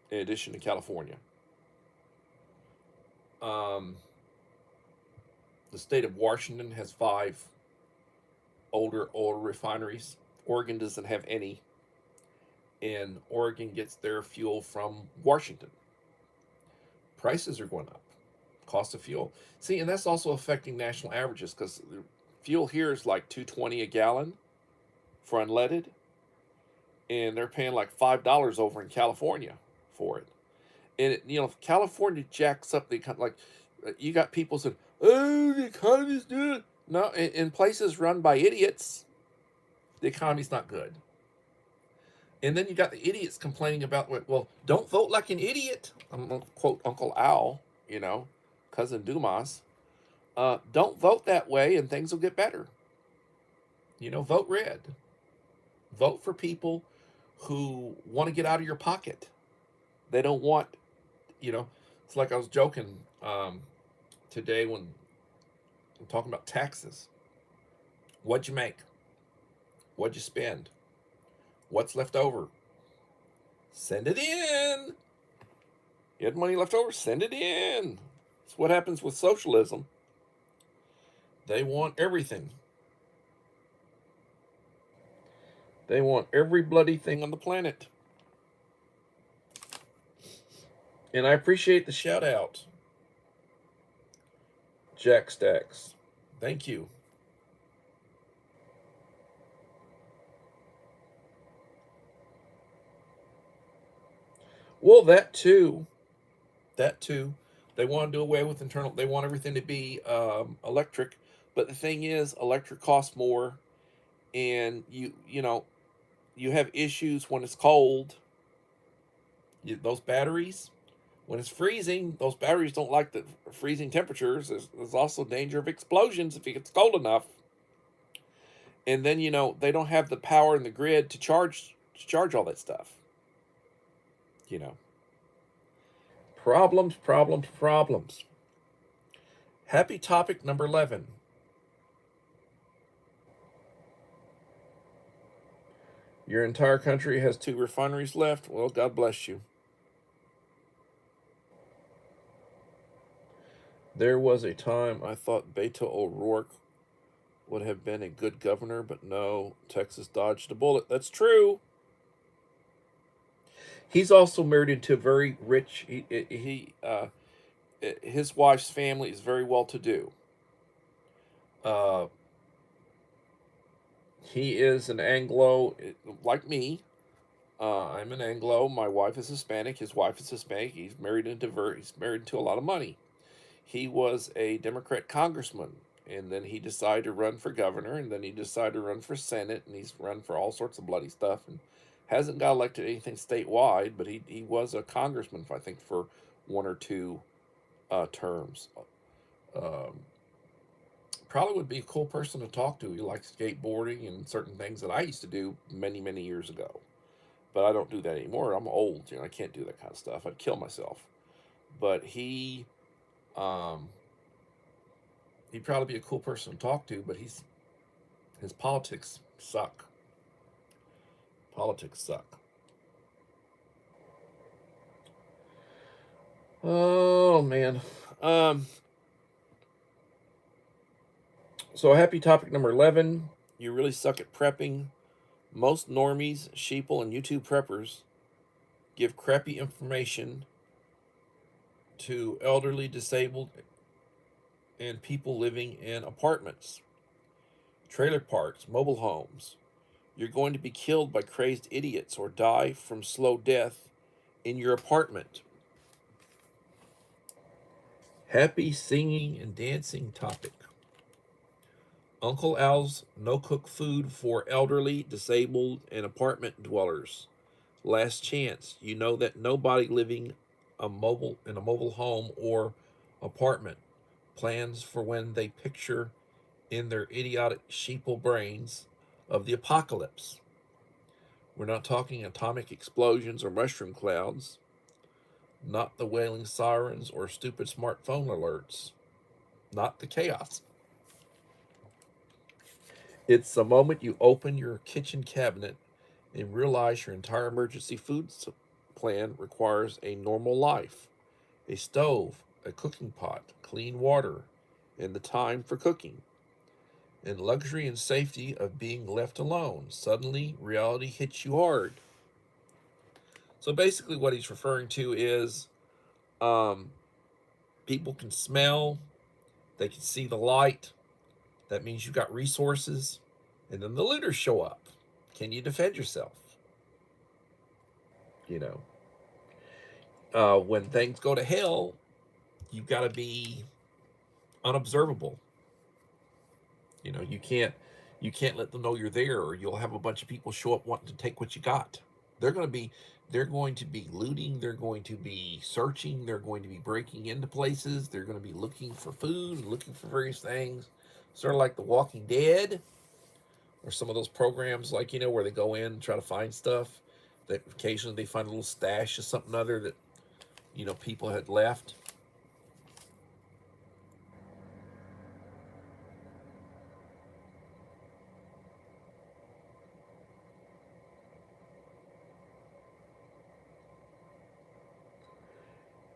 in addition to California. Um, the state of Washington has 5 older oil refineries. Oregon doesn't have any, and Oregon gets their fuel from Washington. Prices are going up. Cost of fuel. See, and that's also affecting national averages because fuel here is like $2.20 a gallon for unleaded, and they're paying like $5 over in California for it. And it, if California jacks up the economy, like you got people saying, "Oh, the economy's good." No, in places run by idiots, the economy's not good. And then you got the idiots complaining about, well, don't vote like an idiot. I'm going to quote Uncle Al, cousin Dumas. Don't vote that way and things will get better. Vote red. Vote for people who want to get out of your pocket. They don't want, it's like I was joking today when I'm talking about taxes. What'd you make? What'd you spend? What's left over? Send it in. You had money left over? Send it in. It's what happens with socialism. They want everything. They want every bloody thing on the planet. And I appreciate the shout out, Jack Stacks. Thank you. Well, that too. They want to do away with internal. They want everything to be electric. But the thing is, electric costs more, and you have issues when it's cold. Those batteries, when it's freezing, those batteries don't like the freezing temperatures. There's also danger of explosions if it gets cold enough. And then they don't have the power in the grid to charge all that stuff. Problems, problems, problems. Happy topic number 11. Your entire country has 2 refineries left. Well, God bless you. There was a time I thought Beto O'Rourke would have been a good governor, but no, Texas dodged a bullet. That's true. He's also married into a very rich. His wife's family is very well to do. He is an Anglo, like me. I'm an Anglo. My wife is Hispanic. His wife is Hispanic. He's married into a lot of money. He was a Democrat congressman, and then he decided to run for governor, and then he decided to run for Senate, and he's run for all sorts of bloody stuff, and hasn't got elected anything statewide, but he was a congressman, I think, for 1 or 2 terms. Probably would be a cool person to talk to. He likes skateboarding and certain things that I used to do many, many years ago. But I don't do that anymore. I'm old, I can't do that kind of stuff. I'd kill myself. But he'd probably be a cool person to talk to, but his politics suck. Politics suck. Oh man. So happy topic number 11. You really suck at prepping. Most normies, sheeple, and YouTube preppers give crappy information to elderly, disabled, and people living in apartments, trailer parks, mobile homes. You're going to be killed by crazed idiots or die from slow death in your apartment. Happy singing and dancing topic. Uncle Al's no-cook food for elderly, disabled, and apartment dwellers. Last chance. You know that nobody living in a mobile home or apartment plans for when they picture in their idiotic sheeple brains of the apocalypse. We're not talking atomic explosions or mushroom clouds, not the wailing sirens or stupid smartphone alerts, not the chaos. It's the moment you open your kitchen cabinet and realize your entire emergency food plan requires a normal life, a stove, a cooking pot, clean water, and the time for cooking, and luxury and safety of being left alone. Suddenly, reality hits you hard. So basically, what he's referring to is um, people can smell, they can see the light. That means you've got resources, and then the looters show up. Can you defend yourself? You know, when things go to hell, you've got to be unobservable. You can't let them know you're there, or you'll have a bunch of people show up wanting to take what you got. They're going to be they're going to be looting, they're going to be searching, they're going to be breaking into places, they're going to be looking for food, looking for various things. Sort of like The Walking Dead, or some of those programs, like, where they go in and try to find stuff. That occasionally they find a little stash of something other that people had left.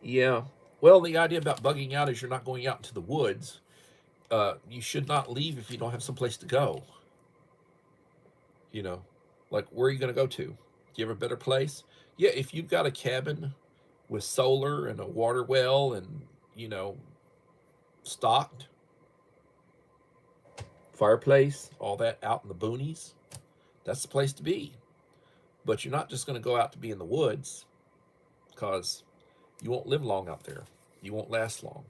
Yeah. Well, the idea about bugging out is you're not going out into the woods. You should not leave if you don't have someplace to go. You know, like, where are you going to go to? Do you have a better place? Yeah, if you've got a cabin with solar and a water well and, you know, stocked, fireplace, all that out in the boonies, that's the place to be. But you're not just going to go out to be in the woods, because you won't live long out there. You won't last long.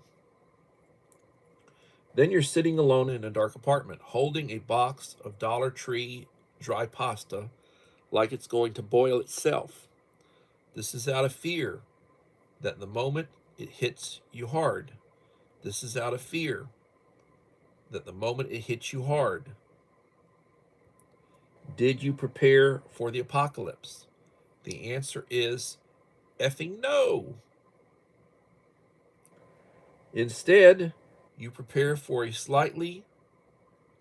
Then you're sitting alone in a dark apartment, holding a box of Dollar Tree dry pasta like it's going to boil itself. This is out of fear that the moment it hits you hard. This is out of fear that the moment it hits you hard. Did you prepare for the apocalypse? The answer is effing no. Instead, you prepare for a slightly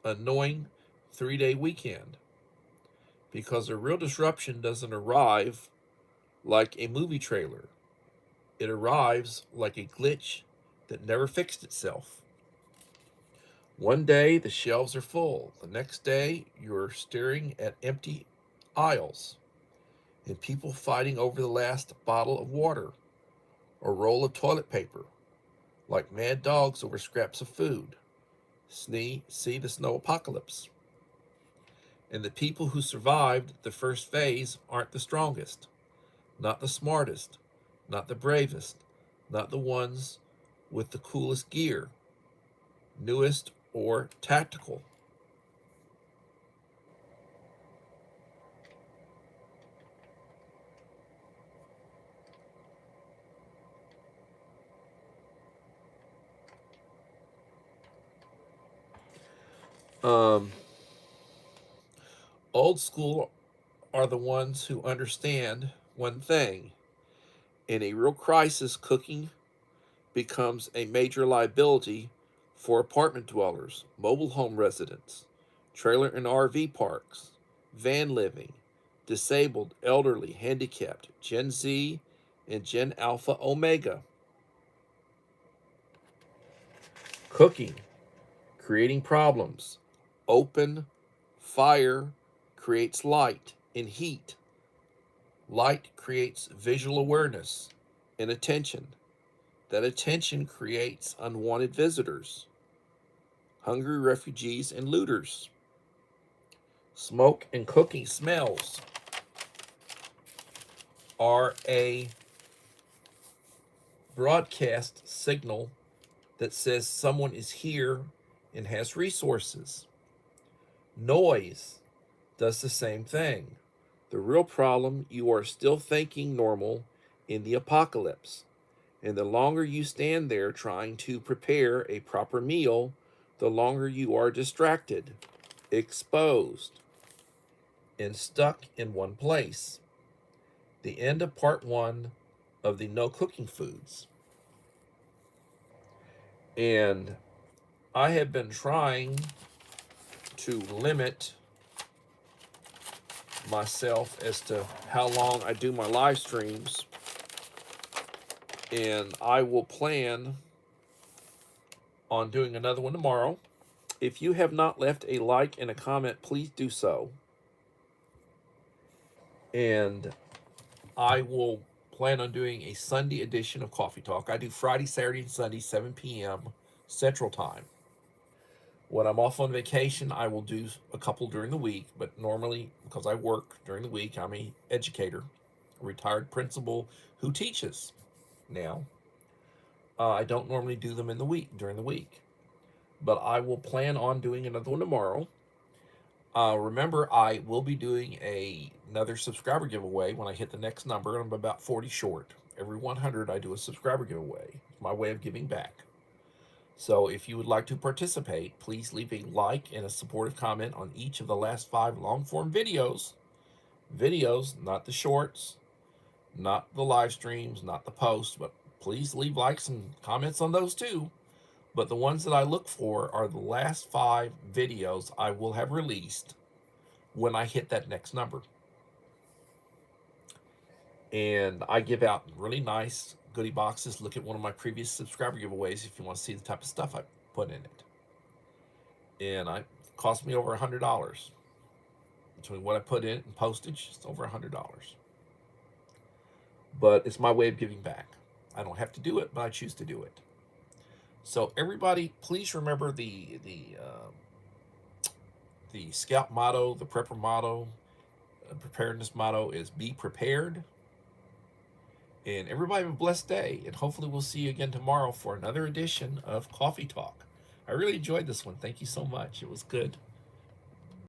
annoying 3-day weekend, because a real disruption doesn't arrive like a movie trailer. It arrives like a glitch that never fixed itself. One day the shelves are full. The next day you're staring at empty aisles and people fighting over the last bottle of water or roll of toilet paper like mad dogs over scraps of food. See the snow apocalypse. And the people who survived the first phase aren't the strongest, not the smartest, not the bravest, not the ones with the coolest gear, newest or tactical. Um, Old school are the ones who understand one thing. In a real crisis, cooking becomes a major liability for apartment dwellers, mobile home residents, trailer and RV parks, van living, disabled, elderly, handicapped, Gen Z, and Gen Alpha Omega. Cooking, creating problems. Open fire creates light and heat. Light creates visual awareness and attention. That attention creates unwanted visitors, hungry refugees, and looters. Smoke and cooking smells are a broadcast signal that says someone is here and has resources. Noise does the same thing. The real problem, you are still thinking normal in the apocalypse. And the longer you stand there trying to prepare a proper meal, the longer you are distracted, exposed. and stuck in one place. The end of part 1 of the no cooking foods. And I have been trying to limit myself as to how long I do my live streams, and I will plan on doing another one tomorrow. If you have not left a like and a comment, please do so. And I will plan on doing a Sunday edition of Coffee Talk. I do Friday, Saturday, and Sunday, 7 p.m. Central Time. When I'm off on vacation, I will do a couple during the week, but normally, because I work during the week, I'm an educator, a retired principal who teaches now. I don't normally do them in the week, during the week, but I will plan on doing another one tomorrow. Remember, I will be doing another subscriber giveaway when I hit the next number. I'm about 40 short. Every 100, I do a subscriber giveaway. It's my way of giving back. So if you would like to participate, please leave a like and a supportive comment on each of the last 5 long-form videos. Videos, not the shorts, not the live streams, not the posts, but please leave likes and comments on those too. But the ones that I look for are the last 5 videos I will have released when I hit that next number. And I give out really nice goodie boxes. Look at one of my previous subscriber giveaways if you want to see the type of stuff I put in it. And it cost me over $100. Between what I put in and postage, it's over $100. But it's my way of giving back. I don't have to do it, but I choose to do it. So everybody, please remember the Scout motto, the Prepper motto, preparedness motto is be prepared. And everybody have a blessed day. And hopefully we'll see you again tomorrow for another edition of Coffee Talk. I really enjoyed this one. Thank you so much. It was good.